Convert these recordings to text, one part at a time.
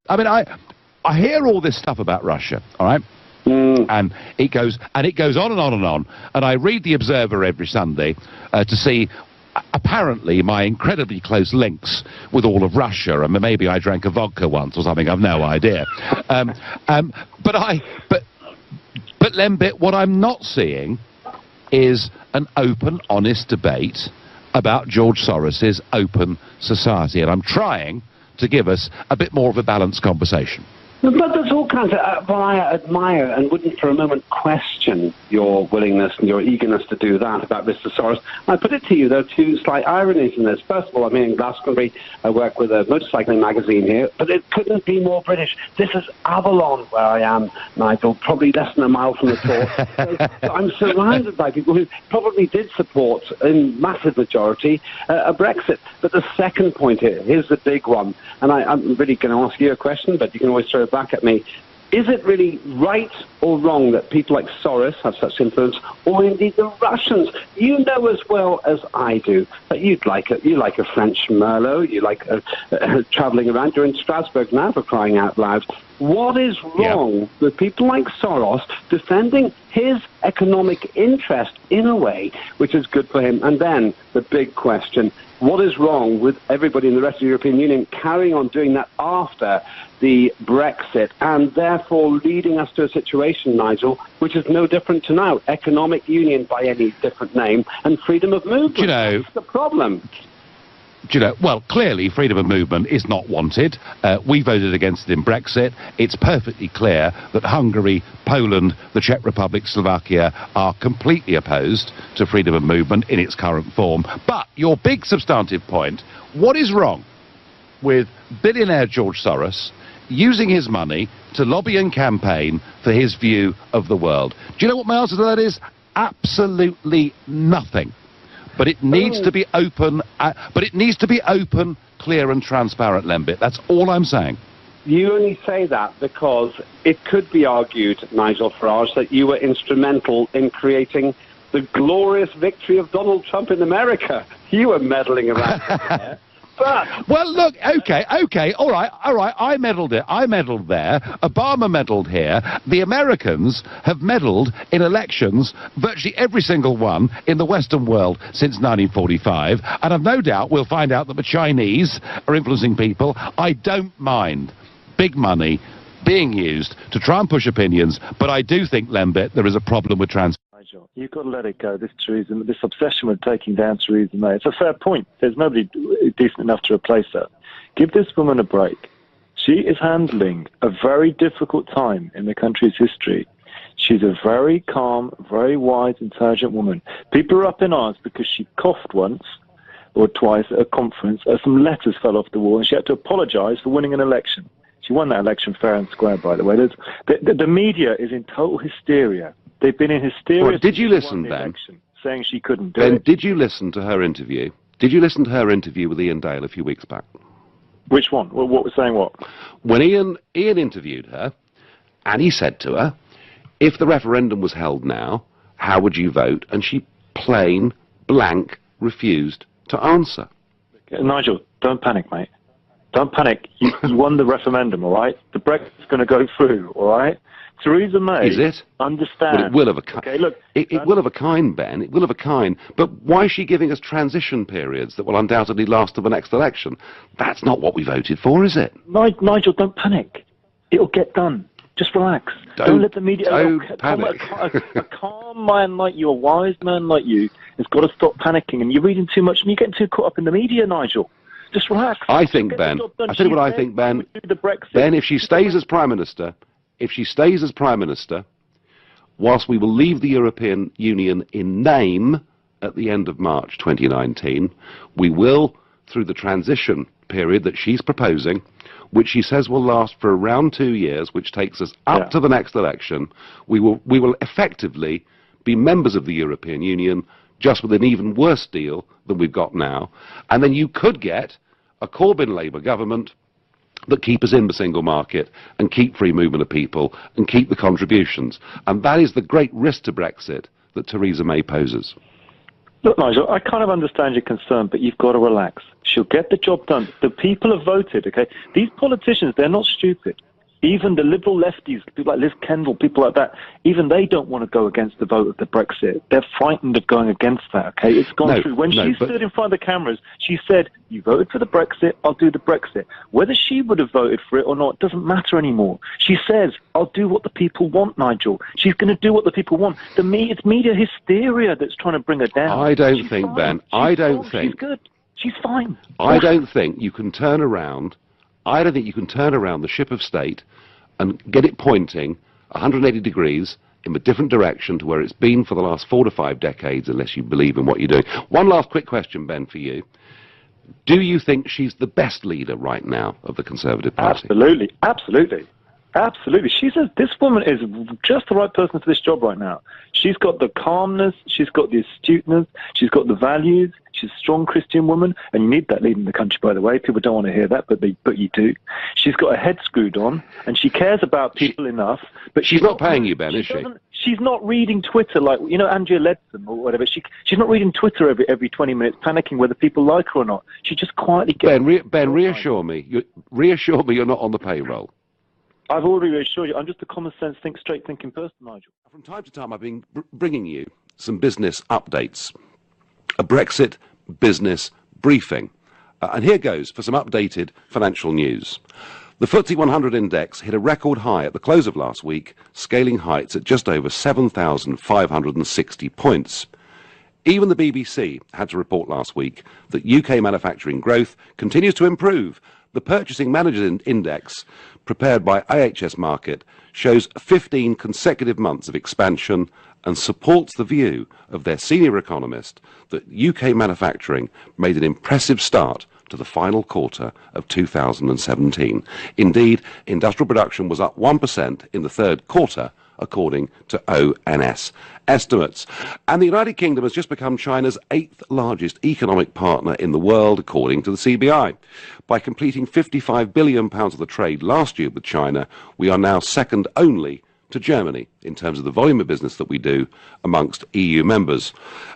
I mean, I hear all this stuff about Russia, all right? And it goes on and on and on. And I read The Observer every Sunday to see apparently my incredibly close links with all of Russia. I mean, maybe I drank a vodka once or something. I've no idea. But Lembit, what I'm not seeing is an open, honest debate about George Soros's open society, and I'm trying to give us a bit more of a balanced conversation. But there's all kinds of... well, I admire and wouldn't for a moment question your willingness and your eagerness to do that about Mr. Soros. I put it to you, there are two slight ironies in this. First of all, I'm in Glastonbury. I work with a motorcycling magazine here, but it couldn't be more British. This is Avalon, where I am, Nigel, probably less than a mile from the top. So I'm surrounded by people who probably did support, in massive majority, a Brexit. But the second point here, here's the big one, and I'm really going to ask you a question, but you can always throw it back at me. Is it really right or wrong that people like Soros have such influence, or indeed the Russians? You know as well as I do that you like a French Merlot, you like travelling around. You're in Strasbourg now, for crying out loud. What is wrong with people like Soros defending his economic interest in a way which is good for him? And then the big question, what is wrong with everybody in the rest of the European Union carrying on doing that after the Brexit, and therefore leading us to a situation, Nigel, which is no different to now? Economic union by any different name, and freedom of movement. You know, that's the problem. You know, well, clearly freedom of movement is not wanted. We voted against it in Brexit. It's perfectly clear that Hungary, Poland, the Czech Republic, Slovakia are completely opposed to freedom of movement in its current form. But your big substantive point, what is wrong with billionaire George Soros using his money to lobby and campaign for his view of the world? Do you know what my answer to that is? Absolutely nothing. But it needs to be open. Clear and transparent, Lembit. That's all I'm saying. You only say that because it could be argued, Nigel Farage, that you were instrumental in creating the glorious victory of Donald Trump in America. You were meddling around there. But well, look, okay, all right, I meddled there. Obama meddled here. The Americans have meddled in elections, virtually every single one in the Western world since 1945, and I've no doubt we'll find out that the Chinese are influencing people. I don't mind big money being used to try and push opinions, but I do think, Lembit, there is a problem with Nigel, you've got to let it go, this obsession with taking down Theresa May. It's a fair point. There's nobody decent enough to replace her. Give this woman a break. She is handling a very difficult time in the country's history. She's a very calm, very wise, intelligent woman. People are up in arms because she coughed once or twice at a conference, some letters fell off the wall, and she had to apologise for winning an election. She won that election fair and square, by the way. The media is in total hysteria. They've been in hysteria. Well, did you listen, Ben? Saying she couldn't do it. Did you listen to her interview? Did you listen to her interview with Ian Dale a few weeks back? Which one? What was saying what? When Ian interviewed her, and he said to her, if the referendum was held now, how would you vote? And she plain blank refused to answer. Nigel, don't panic, mate. Don't panic. You won the referendum, all right? The Brexit's going to go through, all right? Theresa May. Is it? Understand. Well, it will of a kind. Okay, look. It will of a kind, Ben. It will of a kind. But why is she giving us transition periods that will undoubtedly last to the next election? That's not what we voted for, is it? Nigel, don't panic. It'll get done. Just relax. Don't let the media... Don't panic. A calm man like you, a wise man like you, has got to stop panicking. And you're reading too much and you're getting too caught up in the media, Nigel. Just relax. I think, Ben, I'll tell you what I think, Ben. Ben, if she stays as Prime Minister, whilst we will leave the European Union in name at the end of March 2019, we will, through the transition period that she's proposing, which she says will last for around 2 years, which takes us up to the next election, we will effectively be members of the European Union, just with an even worse deal than we've got now. And then you could get a Corbyn Labour government that keep us in the single market and keep free movement of people and keep the contributions. And that is the great risk to Brexit that Theresa May poses. Look, Nigel, I kind of understand your concern, but you've got to relax. She'll get the job done. The people have voted, okay? These politicians, they're not stupid. Even the liberal lefties, people like Liz Kendall, people like that, even they don't want to go against the vote of the Brexit. They're frightened of going against that, okay? It's gone through. When she stood in front of the cameras, she said, you voted for the Brexit, I'll do the Brexit. Whether she would have voted for it or not doesn't matter anymore. She says, I'll do what the people want, Nigel. She's going to do what the people want. It's media hysteria that's trying to bring her down. I don't think, Ben, I don't think... She's good. She's fine. I don't think you can turn around... I don't think you can turn around the ship of state and get it pointing 180 degrees in a different direction to where it's been for the last 4 to 5 decades, unless you believe in what you're doing. One last quick question, Ben, for you. Do you think she's the best leader right now of the Conservative Party? Absolutely, absolutely. Absolutely. This woman is just the right person for this job right now. She's got the calmness, she's got the astuteness, she's got the values, she's a strong Christian woman, and you need that leading the country, by the way. People don't want to hear that, but you do. She's got her head screwed on, and she cares about people enough. But she's not paying you, Ben, is she? She's not reading Twitter like, you know, Andrea Leadsom or whatever. She's not reading Twitter every 20 minutes, panicking whether people like her or not. She just quietly gets... Ben, reassure me. Reassure me you're not on the payroll. I've already reassured you. I'm just a common sense, straight thinking person, Nigel. From time to time, I've been bringing you some business updates. A Brexit business briefing. And here goes for some updated financial news. The FTSE 100 index hit a record high at the close of last week, scaling heights at just over 7,560 points. Even the BBC had to report last week that UK manufacturing growth continues to improve. The Purchasing Managers Index, prepared by IHS Markit, shows 15 consecutive months of expansion and supports the view of their senior economist that UK manufacturing made an impressive start to the final quarter of 2017. Indeed, industrial production was up 1% in the third quarter, according to ONS estimates. And the United Kingdom has just become China's 8th largest economic partner in the world, according to the CBI. By completing £55 billion of the trade last year with China, we are now second only to Germany in terms of the volume of business that we do amongst EU members.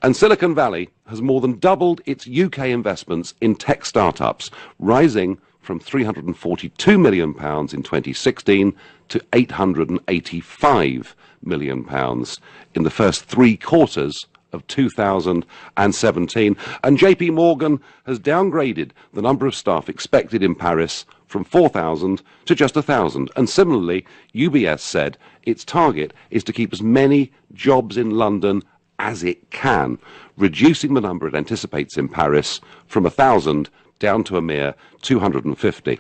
And Silicon Valley has more than doubled its UK investments in tech startups, rising from £342 million in 2016 to £885 million in the first 3 quarters of 2017. And JP Morgan has downgraded the number of staff expected in Paris from 4,000 to just 1,000. And similarly, UBS said its target is to keep as many jobs in London as it can, reducing the number it anticipates in Paris from 1,000 down to a mere 250.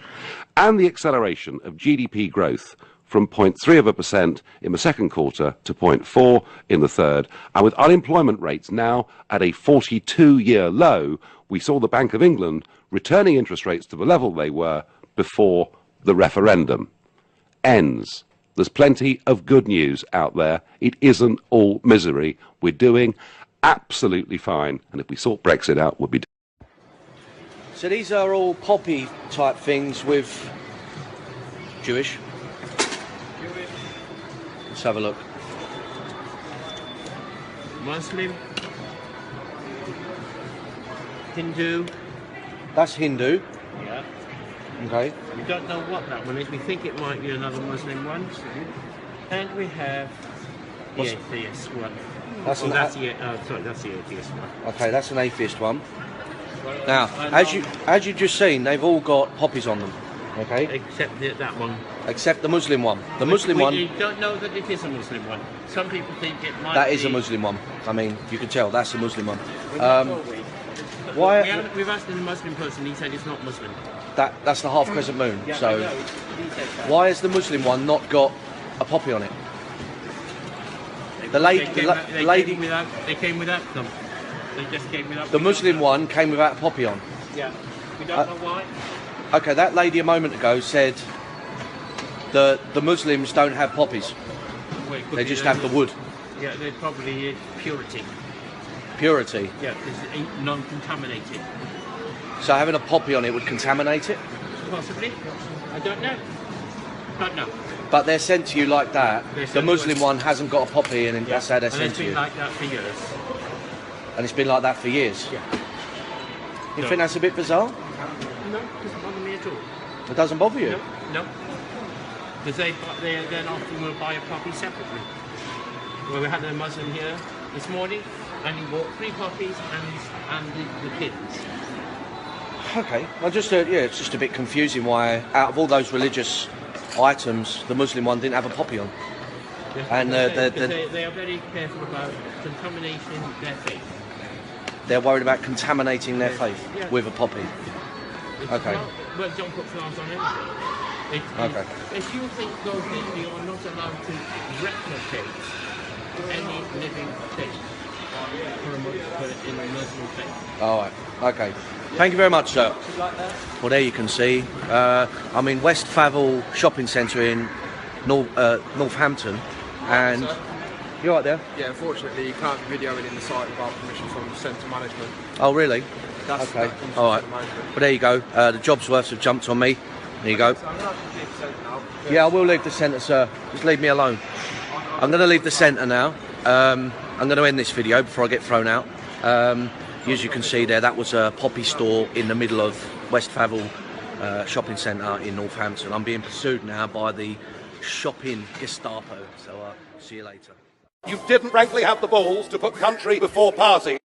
And the acceleration of GDP growth from 0.3% in the second quarter to 0.4% in the third. And with unemployment rates now at a 42-year low, we saw the Bank of England returning interest rates to the level they were before the referendum. Ends. There's plenty of good news out there. It isn't all misery. We're doing absolutely fine. And if we sort Brexit out, we'll be doing. So these are all poppy type things with Jewish. Let's have a look. Muslim, Hindu. That's Hindu. Yeah. Okay. We don't know what that one is. We think it might be another Muslim one. And we have the atheist one. That's that's the atheist one. Okay, that's an atheist one. Now, as you just seen, they've all got poppies on them. Okay. Except that one. Except the Muslim one. The Muslim one. We don't know that it is a Muslim one. Some people think it might. That is a Muslim one. I mean, you can tell that's a Muslim one. Why? We've asked a Muslim person. He said it's not Muslim. That's the half crescent moon. Yeah, so, why has the Muslim one not got a poppy on it? The lady. They came without them. They just came without. The Muslim one came without a poppy on. Yeah. We don't know why. Okay, that lady a moment ago said the Muslims don't have poppies. Well, they just have the wood. Yeah, they probably purity. Purity? Yeah, it's non-contaminated. So having a poppy on it would contaminate it? Possibly. I don't know. Don't know. But they're sent to you like that. The Muslim one hasn't got a poppy in, and that's how they're sent to you. It's been like that for years. And it's been like that for years? Yeah. You No. think that's a bit bizarre? No, it doesn't bother me at all. It doesn't bother you? No. Because they then often will buy a poppy separately. Well, we had a Muslim here this morning, and he bought 3 poppies and the pins. Okay. Well, just it's just a bit confusing why, out of all those religious items, the Muslim one didn't have a poppy on. And they are very careful about contaminating their faith. They're worried about contaminating their faith with a poppy. Okay. Well, don't put flowers on anything. Okay. If you think those things, you are not allowed to replicate any living thing in a Muslim faith. All right. Okay. Thank you very much, sir. Well, there you can see. I'm in West Favell Shopping Centre in Northampton, and you're right there. Yeah, unfortunately, you can't be videoing in the site without permission from centre management. Oh, really? That's, Okay. that comes All right. from the management. Well, there you go. The job's worth have jumped on me. There you go. So I'm going to have to leave the centre now. Yeah, I will leave the centre, sir. Just leave me alone. I'm going to leave the centre now. I'm going to end this video before I get thrown out. As you can see there, that was a poppy store in the middle of West Favell Shopping Centre in Northampton. I'm being pursued now by the shopping Gestapo. So see you later. You didn't frankly have the balls to put country before party.